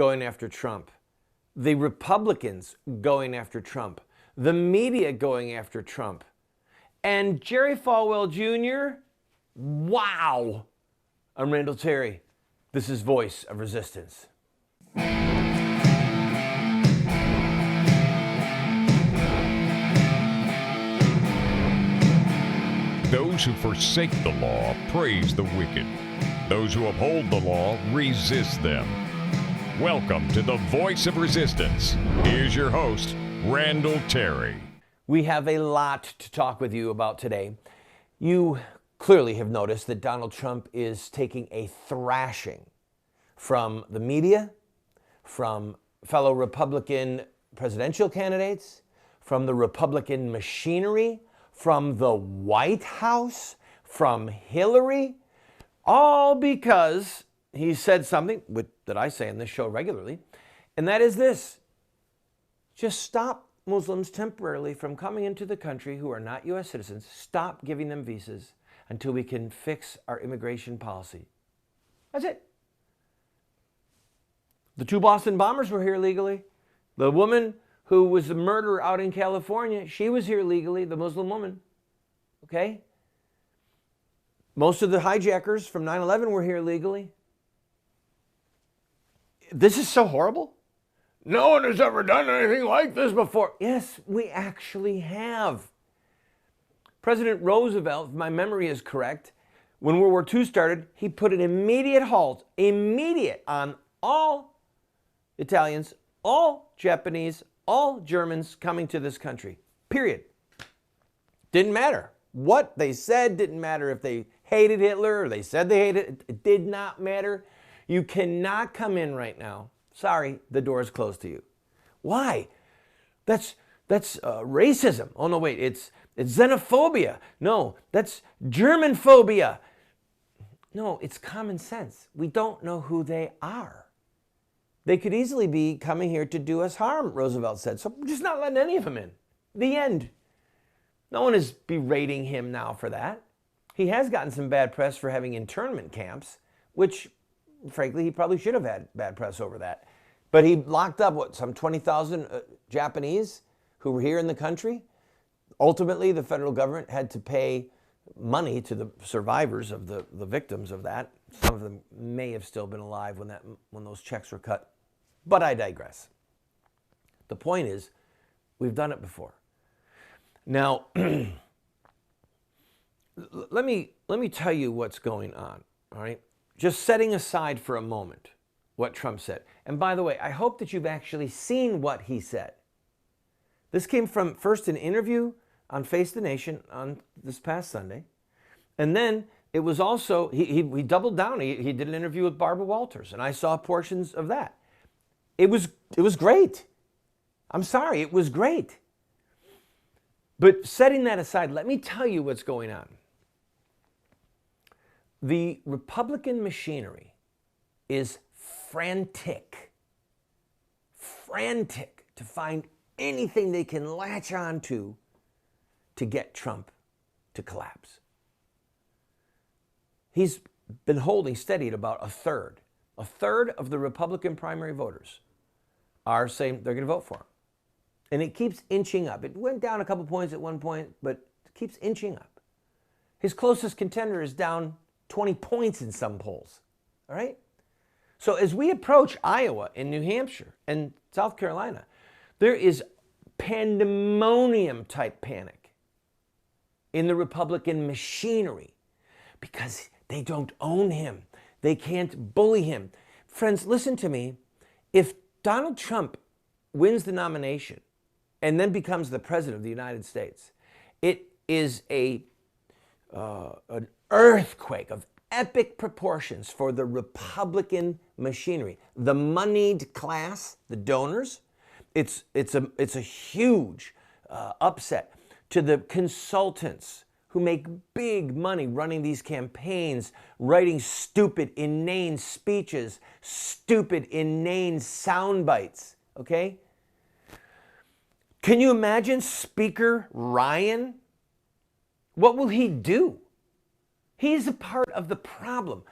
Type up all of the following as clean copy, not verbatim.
going after Trump, the Republicans going after Trump, the media going after Trump, and Jerry Falwell Jr., wow. I'm Randall Terry. This is Voice of Resistance. Those who forsake the law praise the wicked. Those who uphold the law resist them. Welcome to the Voice of Resistance. Here's your host, Randall Terry. We have a lot to talk with you about today. You clearly have noticed that Donald Trump is taking a thrashing from the media, from fellow Republican presidential candidates, from the Republican machinery, from the White House, from Hillary, all because he said something that I say in this show regularly, and that is this: just stop Muslims temporarily from coming into the country who are not U.S. citizens. Stop giving them visas until we can fix our immigration policy. That's it. The 2 Boston bombers were here legally. The woman who was the murderer out in California, she was here legally, the Muslim woman. Okay? Most of the hijackers from 9/11 were here legally. This is so horrible. No one has ever done anything like this before. Yes, we actually have. President Roosevelt, if my memory is correct, when World War II started, he put an immediate halt, on all Italians, all Japanese, all Germans coming to this country. Period. Didn't matter what they said, didn't matter if they hated Hitler or they said they hated it. It did not matter. You cannot come in right now. Sorry, the door is closed to you. Why? That's racism. Oh no, wait, it's xenophobia. No, that's German phobia. No, it's common sense. We don't know who they are. They could easily be coming here to do us harm, Roosevelt said. So we're just not letting any of them in. The end. No one is berating him now for that. He has gotten some bad press for having internment camps, which, frankly, he probably should have had bad press over that. But he locked up, some 20,000 Japanese who were here in the country. Ultimately, the federal government had to pay money to the survivors of the victims of that. Some of them may have still been alive when those checks were cut. But I digress. The point is, we've done it before. Now, let me tell you what's going on, all right? Just setting aside for a moment what Trump said. And by the way, I hope that you've actually seen what he said. This came from first an interview on Face the Nation on this past Sunday. And then it was also, he doubled down. He did an interview with Barbara Walters, and I saw portions of that. It was great. I'm sorry, it was great. But setting that aside, let me tell you what's going on. The Republican machinery is frantic to find anything they can latch on to get Trump to collapse. He's been holding steady at about a third. A third of the Republican primary voters are saying they're going to vote for him. And it keeps inching up. It went down a couple points at one point, but it keeps inching up. His closest contender is down 20 points in some polls. All right? So as we approach Iowa and New Hampshire and South Carolina, there is pandemonium type panic in the Republican machinery because they don't own him. They can't bully him. Friends, listen to me. If Donald Trump wins the nomination and then becomes the president of the United States, it is an earthquake of epic proportions for the Republican machinery. The moneyed class, the donors, it's a huge upset. To the consultants who make big money running these campaigns, writing stupid, inane speeches, stupid, inane sound bites, okay? Can you imagine Speaker Ryan? What will he do? He's a part of the problem.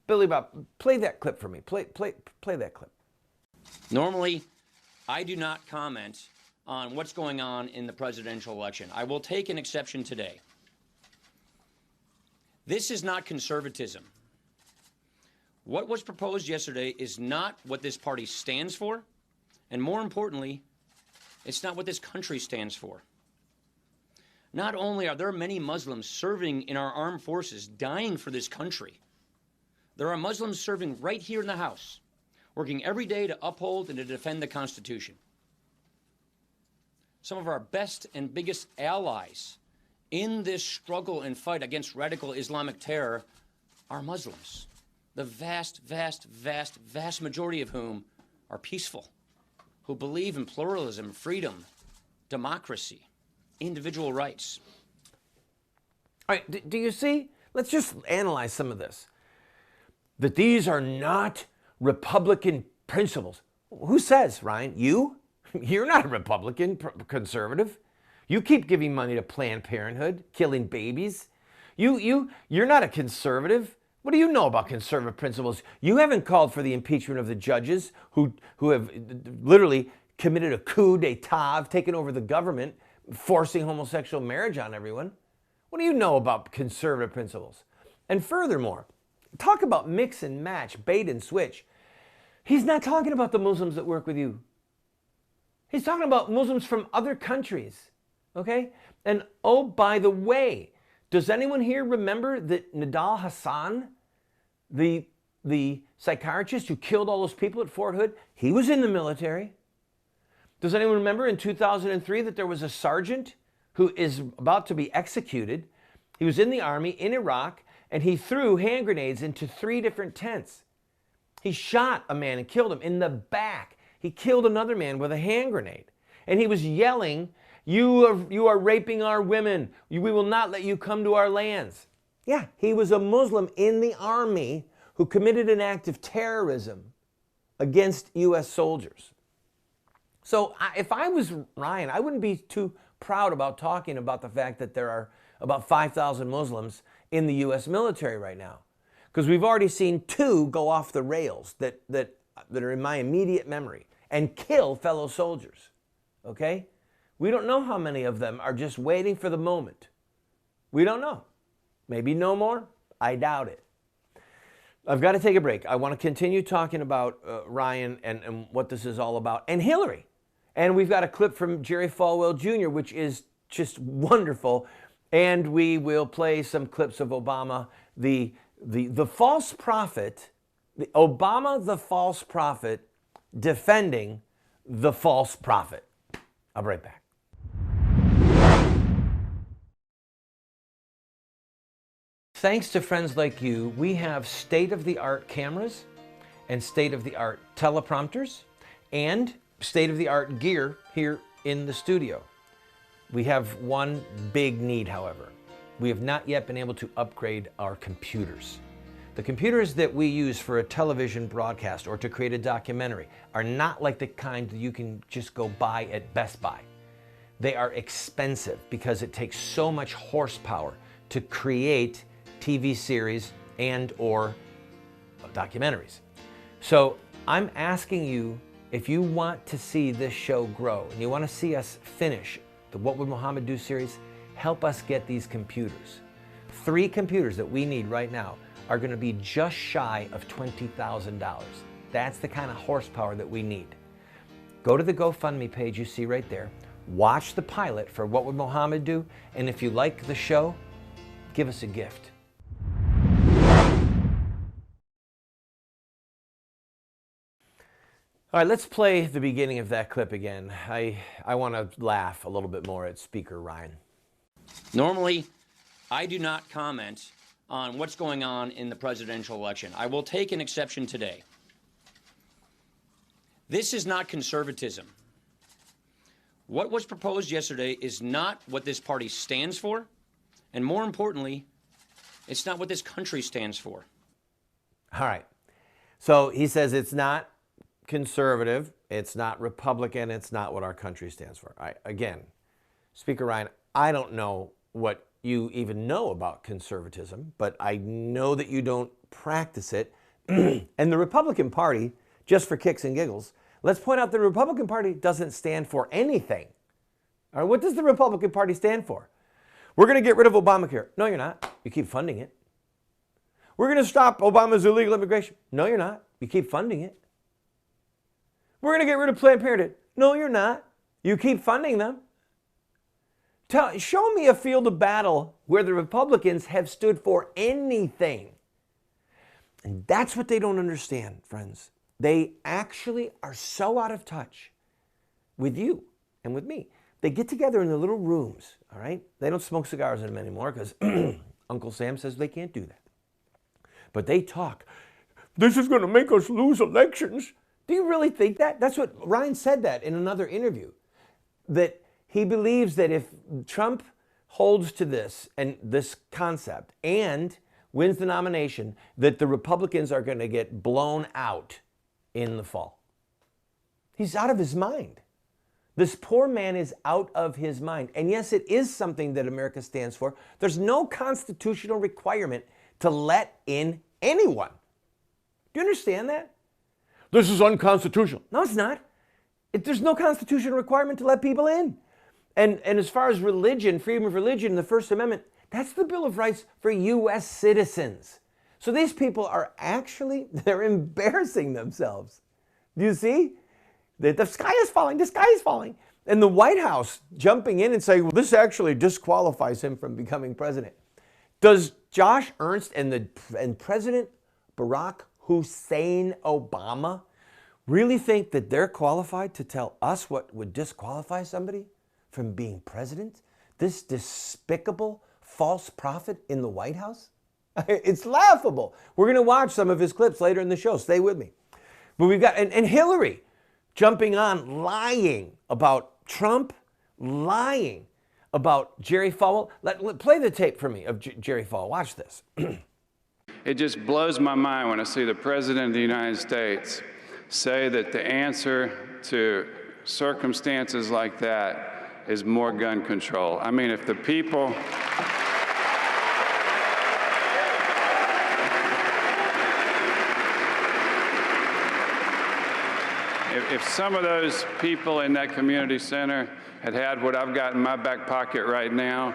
Billy Bob, play that clip for me. Play that clip. Normally, I do not comment on what's going on in the presidential election. I will take an exception today. This is not conservatism. What was proposed yesterday is not what this party stands for, and more importantly, it's not what this country stands for. Not only are there many Muslims serving in our armed forces, dying for this country, there are Muslims serving right here in the House, working every day to uphold and to defend the Constitution. Some of our best and biggest allies in this struggle and fight against radical Islamic terror are Muslims, the vast, vast, vast, vast majority of whom are peaceful, who believe in pluralism, freedom, democracy, individual rights. All right, do you see? Let's just analyze some of this. That these are not Republican principles. Who says, Ryan? You? You're not a Republican, conservative. You keep giving money to Planned Parenthood, killing babies. You're not a conservative. What do you know about conservative principles? You haven't called for the impeachment of the judges who have literally committed a coup d'etat, have taken over the government, forcing homosexual marriage on everyone. What do you know about conservative principles? And furthermore, talk about mix and match, bait and switch. He's not talking about the Muslims that work with you. He's talking about Muslims from other countries, okay? And oh, by the way, does anyone here remember that Nadal Hassan, the psychiatrist who killed all those people at Fort Hood, he was in the military? Does anyone remember in 2003 that there was a sergeant who is about to be executed? He was in the army in Iraq, and he threw hand grenades into 3 different tents. He shot a man and killed him in the back. He killed another man with a hand grenade. And he was yelling, you are raping our women. We will not let you come to our lands. Yeah, he was a Muslim in the army who committed an act of terrorism against U.S. soldiers. So if I was Ryan, I wouldn't be too proud about talking about the fact that there are about 5,000 Muslims in the U.S. military right now. Because we've already seen 2 go off the rails that are in my immediate memory and kill fellow soldiers, okay? We don't know how many of them are just waiting for the moment. We don't know. Maybe no more. I doubt it. I've got to take a break. I want to continue talking about Ryan and what this is all about, and Hillary. And we've got a clip from Jerry Falwell Jr., which is just wonderful. And we will play some clips of Obama, the false prophet, Obama the false prophet, defending the false prophet. I'll be right back. Thanks to friends like you, we have state-of-the-art cameras and state-of-the-art teleprompters and state-of-the-art gear here in the studio. We have one big need, however. We have not yet been able to upgrade our computers. The computers that we use for a television broadcast or to create a documentary are not like the kind that you can just go buy at Best Buy. They are expensive because it takes so much horsepower to create TV series and or documentaries. So I'm asking you, if you want to see this show grow and you want to see us finish the What Would Muhammad Do series, help us get these computers. 3 computers that we need right now are going to be just shy of $20,000. That's the kind of horsepower that we need. Go to the GoFundMe page you see right there. Watch the pilot for What Would Muhammad Do? And if you like the show, give us a gift. All right, let's play the beginning of that clip again. I want to laugh a little bit more at Speaker Ryan. Normally, I do not comment on what's going on in the presidential election. I will take an exception today. This is not conservatism. What was proposed yesterday is not what this party stands for, and more importantly, it's not what this country stands for. All right. So he says it's not conservative, it's not Republican, it's not what our country stands for. Again, Speaker Ryan, I don't know what you even know about conservatism, but I know that you don't practice it. And the Republican Party, just for kicks and giggles, Let's point out the Republican Party doesn't stand for anything. All right, what does the Republican Party stand for? We're going to get rid of Obamacare. No, you're not. You keep funding it. We're going to stop Obama's illegal immigration. No, you're not. You keep funding it. We're going to get rid of Planned Parenthood. No, you're not. You keep funding them. Show me a field of battle where the Republicans have stood for anything. And that's what they don't understand, friends. They actually are so out of touch with you and with me. They get together in the little rooms, all right? They don't smoke cigars in them anymore because Uncle Sam says they can't do that. But they talk. This is going to make us lose elections. Do you really think that? That's what Ryan said that in another interview. That he believes that if Trump holds to this and this concept and wins the nomination, that the Republicans are going to get blown out in the fall. He's out of his mind. This poor man is out of his mind. And yes, it is something that America stands for. There's no constitutional requirement to let in anyone. Do you understand that? This is unconstitutional. No, it's not. There's no constitutional requirement to let people in. And as far as religion, freedom of religion, the First Amendment, that's the Bill of Rights for U.S. citizens. So these people are actually, they're embarrassing themselves. Do you see? The sky is falling, the sky is falling. And the White House jumping in and saying, well, this actually disqualifies him from becoming president. Does Josh Ernst and President Barack Hussein Obama really think that they're qualified to tell us what would disqualify somebody from being president? This despicable false prophet in the White House? It's laughable. We're going to watch some of his clips later in the show. Stay with me. But we've got, and Hillary jumping on, lying about Trump, lying about Jerry Falwell. Play the tape for me of Jerry Falwell. Watch this. It just blows my mind when I see the President of the United States say that the answer to circumstances like that is more gun control. I mean, if the people... If some of those people in that community center had had what I've got in my back pocket right now,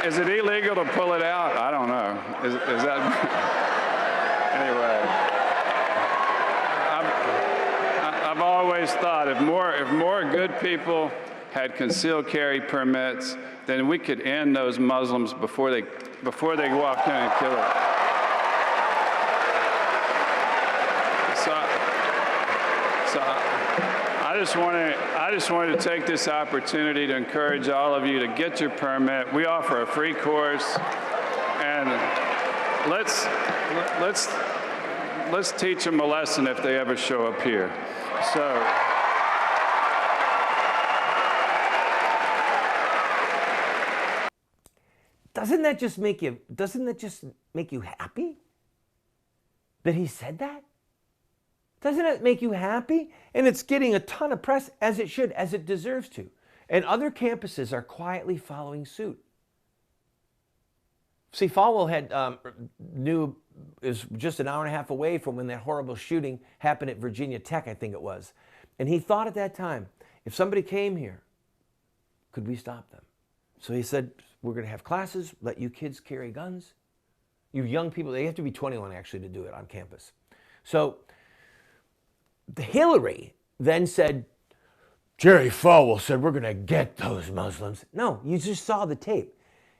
is it illegal to pull it out? I don't know. Is that anyway? I've always thought if more good people had concealed carry permits, then we could end those Muslims before they walk in and kill it. So I just wanted to take this opportunity to encourage all of you to get your permit. We offer a free course, and let's teach them a lesson if they ever show up here. So. Doesn't that just make you happy that he said that? Doesn't it make you happy? And it's getting a ton of press, as it should, as it deserves to. And other campuses are quietly following suit. See, Falwell is just an hour and a half away from when that horrible shooting happened at Virginia Tech, I think it was. And he thought at that time, if somebody came here, could we stop them? So he said, we're going to have classes, let you kids carry guns. You young people, they have to be 21 actually to do it on campus. So Hillary then said, Jerry Falwell said we're going to get those Muslims. No, you just saw the tape.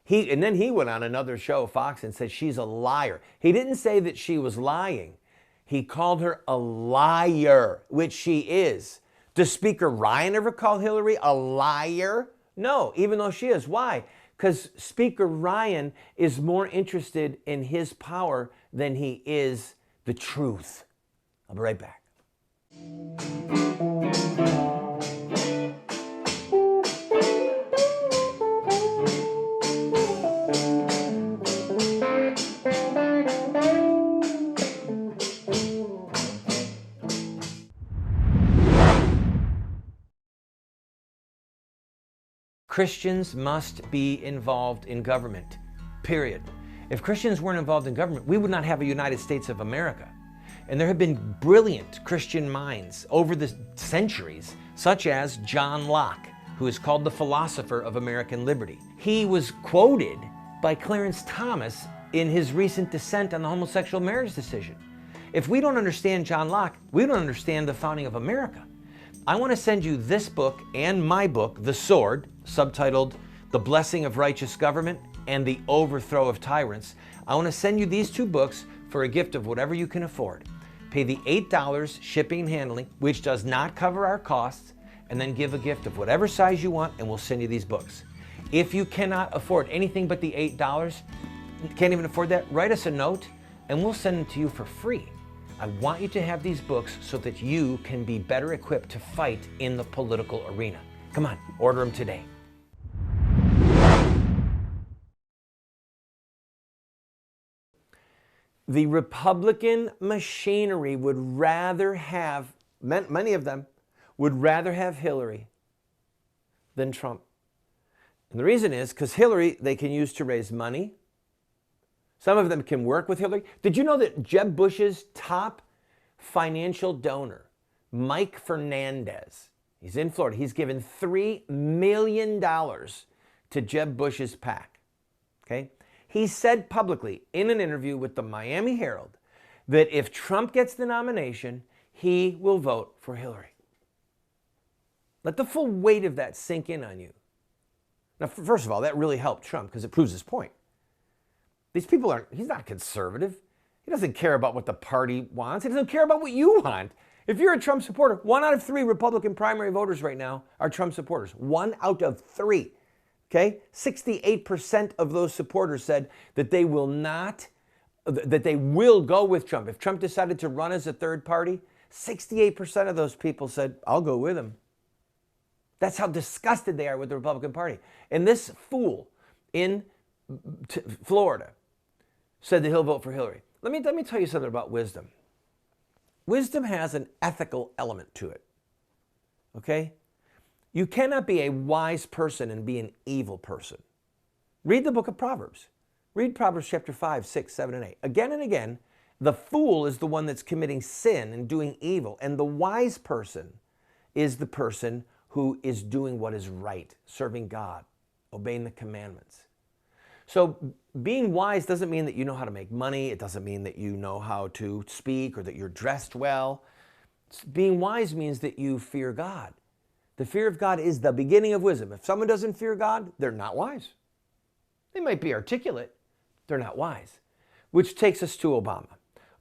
And then he went on another show, Fox, and said she's a liar. He didn't say that she was lying. He called her a liar, which she is. Does Speaker Ryan ever call Hillary a liar? No, even though she is. Why? Because Speaker Ryan is more interested in his power than he is the truth. I'll be right back. Christians must be involved in government, period. If Christians weren't involved in government, we would not have a United States of America. And there have been brilliant Christian minds over the centuries, such as John Locke, who is called the philosopher of American liberty. He was quoted by Clarence Thomas in his recent dissent on the homosexual marriage decision. If we don't understand John Locke, we don't understand the founding of America. I want to send you this book and my book, The Sword, subtitled The Blessing of Righteous Government and The Overthrow of Tyrants. I want to send you these two books for a gift of whatever you can afford. Pay the $8 shipping and handling, which does not cover our costs, and then give a gift of whatever size you want, and we'll send you these books. If you cannot afford anything but the $8, can't even afford that, write us a note, and we'll send them to you for free. I want you to have these books so that you can be better equipped to fight in the political arena. Come on, order them today. The Republican machinery would rather have, many of them, would rather have Hillary than Trump. And the reason is because Hillary, they can use to raise money. Some of them can work with Hillary. Did you know that Jeb Bush's top financial donor, Mike Fernandez, he's in Florida, he's given $3 million to Jeb Bush's PAC, okay? He said publicly in an interview with the Miami Herald that if Trump gets the nomination, he will vote for Hillary. Let the full weight of that sink in on you. Now, first of all, that really helped Trump because it proves his point. These people aren't, he's not conservative. He doesn't care about what the party wants. He doesn't care about what you want. If you're a Trump supporter, 1 out of 3 Republican primary voters right now are Trump supporters. 1 out of 3. Okay? 68% of those supporters said that they will go with Trump. If Trump decided to run as a third party, 68% of those people said, I'll go with him. That's how disgusted they are with the Republican Party. And this fool in Florida said that he'll vote for Hillary. Let me tell you something about wisdom. Wisdom has an ethical element to it. Okay? You cannot be a wise person and be an evil person. Read the book of Proverbs. Read Proverbs chapter 5, 6, 7, and 8. Again and again, the fool is the one that's committing sin and doing evil. And the wise person is the person who is doing what is right, serving God, obeying the commandments. So being wise doesn't mean that you know how to make money. It doesn't mean that you know how to speak or that you're dressed well. Being wise means that you fear God. The fear of God is the beginning of wisdom. If someone doesn't fear God, they're not wise. They might be articulate, they're not wise. Which takes us to Obama.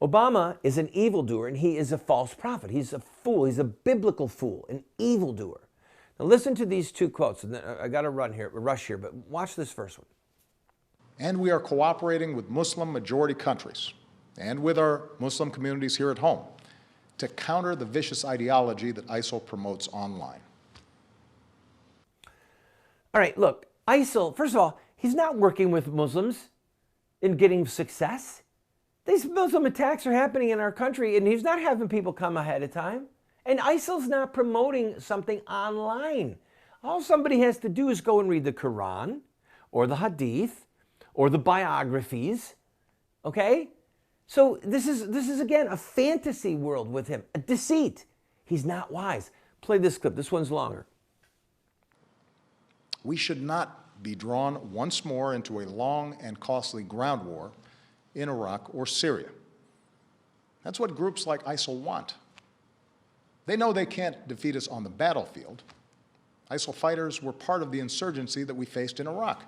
Obama is an evildoer and he is a false prophet. He's a fool. He's a biblical fool, an evildoer. Now listen to these two quotes. And I got to rush here, but watch this first one. And we are cooperating with Muslim majority countries and with our Muslim communities here at home to counter the vicious ideology that ISIL promotes online. All right, look, ISIL, first of all, he's not working with Muslims in getting success. These Muslim attacks are happening in our country and he's not having people come ahead of time. And ISIL's not promoting something online. All somebody has to do is go and read the Quran or the Hadith or the biographies, okay? So this is again, a fantasy world with him, a deceit. He's not wise. Play this clip. This one's longer. We should not be drawn once more into a long and costly ground war in Iraq or Syria. That's what groups like ISIL want. They know they can't defeat us on the battlefield. ISIL fighters were part of the insurgency that we faced in Iraq.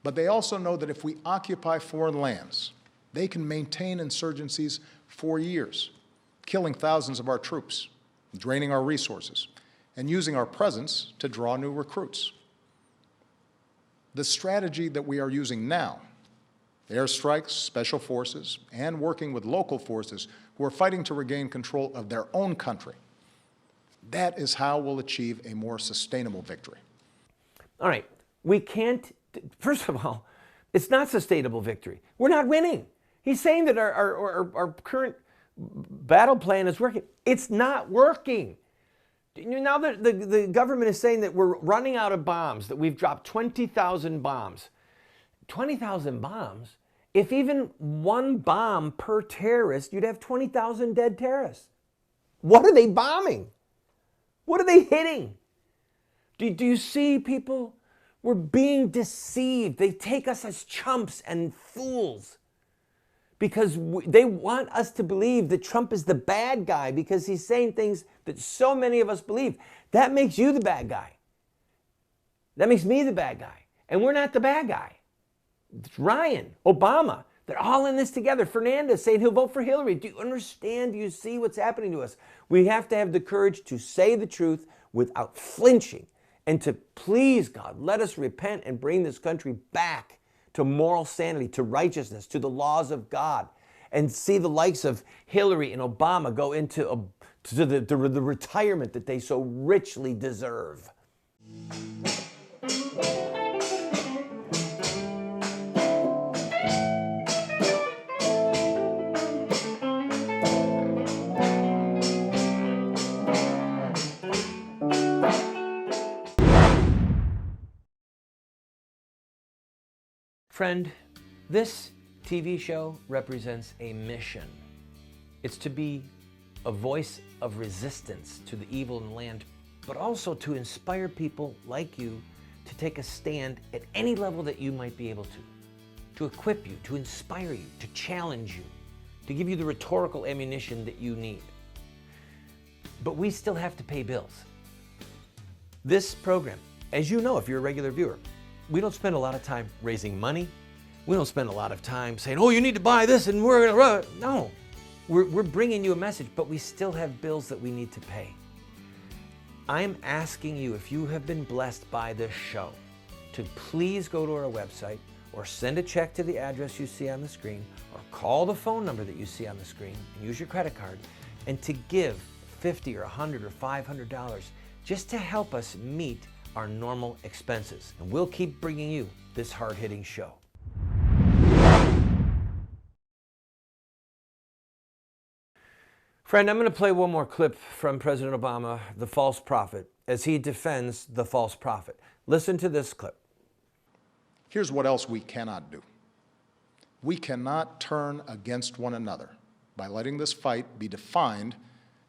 But they also know that if we occupy foreign lands, they can maintain insurgencies for years, killing thousands of our troops, draining our resources, and using our presence to draw new recruits. The strategy that we are using now, airstrikes, special forces, and working with local forces who are fighting to regain control of their own country, that is how we'll achieve a more sustainable victory. All right, we can't, first of all, it's not sustainable victory. We're not winning. He's saying that our current battle plan is working. It's not working. Now that the government is saying that we're running out of bombs, that we've dropped 20,000 bombs. 20,000 bombs? If even one bomb per terrorist, you'd have 20,000 dead terrorists. What are they bombing? What are they hitting? Do you see, people? We're being deceived. They take us as chumps and fools because they want us to believe that Trump is the bad guy because he's saying things that so many of us believe. That makes you the bad guy. That makes me the bad guy. And we're not the bad guy. It's Ryan, Obama. They're all in this together. Fernandez saying he'll vote for Hillary. Do you understand? Do you see what's happening to us? We have to have the courage to say the truth without flinching and to please God, let us repent and bring this country back to moral sanity, to righteousness, to the laws of God, and see the likes of Hillary and Obama go into the retirement that they so richly deserve. Friend, this TV show represents a mission. It's to be a voice of resistance to the evil in the land, but also to inspire people like you to take a stand at any level that you might be able to equip you, to inspire you, to challenge you, to give you the rhetorical ammunition that you need. But we still have to pay bills. This program, as you know if you're a regular viewer, we don't spend a lot of time raising money. We don't spend a lot of time saying, oh, you need to buy this and we're going to run. No, we're bringing you a message, but we still have bills that we need to pay. I'm asking you, if you have been blessed by this show, to please go to our website or send a check to the address you see on the screen or call the phone number that you see on the screen and use your credit card and to give $50 or $100 or $500 just to help us meet our normal expenses. And we'll keep bringing you this hard-hitting show. Friend, I'm going to play one more clip from President Obama, the false prophet, as he defends the false prophet. Listen to this clip. Here's what else we cannot do. We cannot turn against one another by letting this fight be defined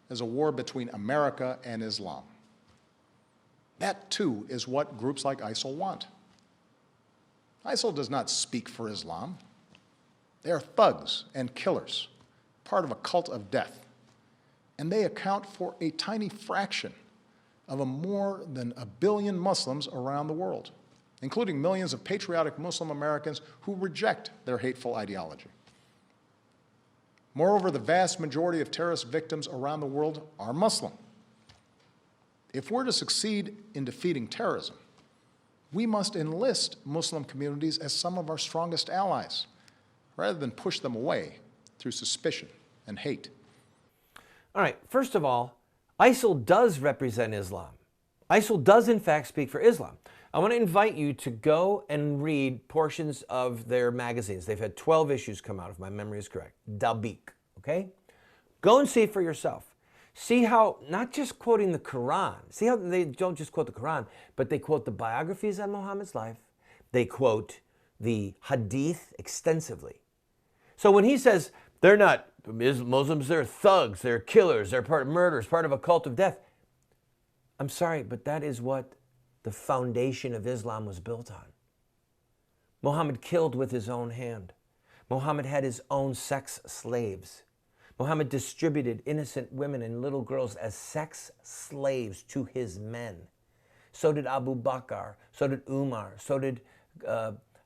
as a war between America and Islam. That, too, is what groups like ISIL want. ISIL does not speak for Islam. They are thugs and killers, part of a cult of death. And they account for a tiny fraction of more than 1 billion Muslims around the world, including millions of patriotic Muslim Americans who reject their hateful ideology. Moreover, the vast majority of terrorist victims around the world are Muslim. If we're to succeed in defeating terrorism, we must enlist Muslim communities as some of our strongest allies, rather than push them away through suspicion and hate. All right, first of all, ISIL does represent Islam. ISIL does, in fact, speak for Islam. I want to invite you to go and read portions of their magazines. They've had 12 issues come out, if my memory is correct. Dabiq, okay? Go and see it for yourself. See how, not just quoting the Quran, see how they don't just quote the Quran, but they quote the biographies on Muhammad's life. They quote the Hadith extensively. So when he says they're not Muslims, they're thugs, they're killers, they're part of murderers, part of a cult of death. I'm sorry, but that is what the foundation of Islam was built on. Muhammad killed with his own hand. Muhammad had his own sex slaves. Muhammad distributed innocent women and little girls as sex slaves to his men. So did Abu Bakr, so did Umar, so did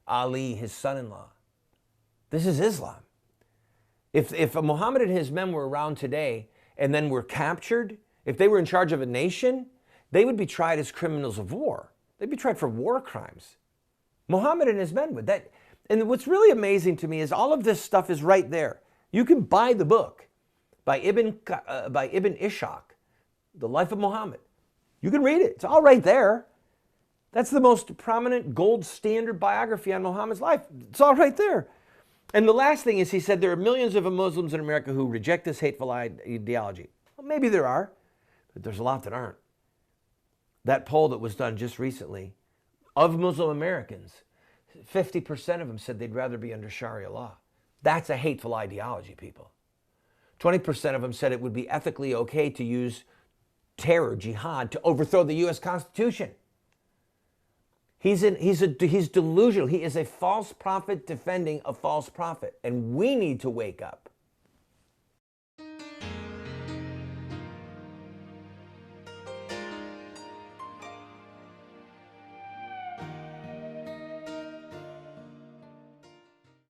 Ali, his son-in-law. This is Islam. If Muhammad and his men were around today and then were captured, if they were in charge of a nation, they would be tried as criminals of war. They'd be tried for war crimes. Muhammad and his men would. And what's really amazing to me is all of this stuff is right there. You can buy the book by Ibn Ishaq, The Life of Muhammad. You can read it. It's all right there. That's the most prominent gold standard biography on Muhammad's life. It's all right there. And the last thing is he said there are millions of Muslims in America who reject this hateful ideology. Well, maybe there are, but there's a lot that aren't. That poll that was done just recently of Muslim Americans, 50% of them said they'd rather be under Sharia law. That's a hateful ideology, people. 20% of them said it would be ethically okay to use terror, jihad, to overthrow the U.S. Constitution. He's delusional. He is a false prophet defending a false prophet. And we need to wake up.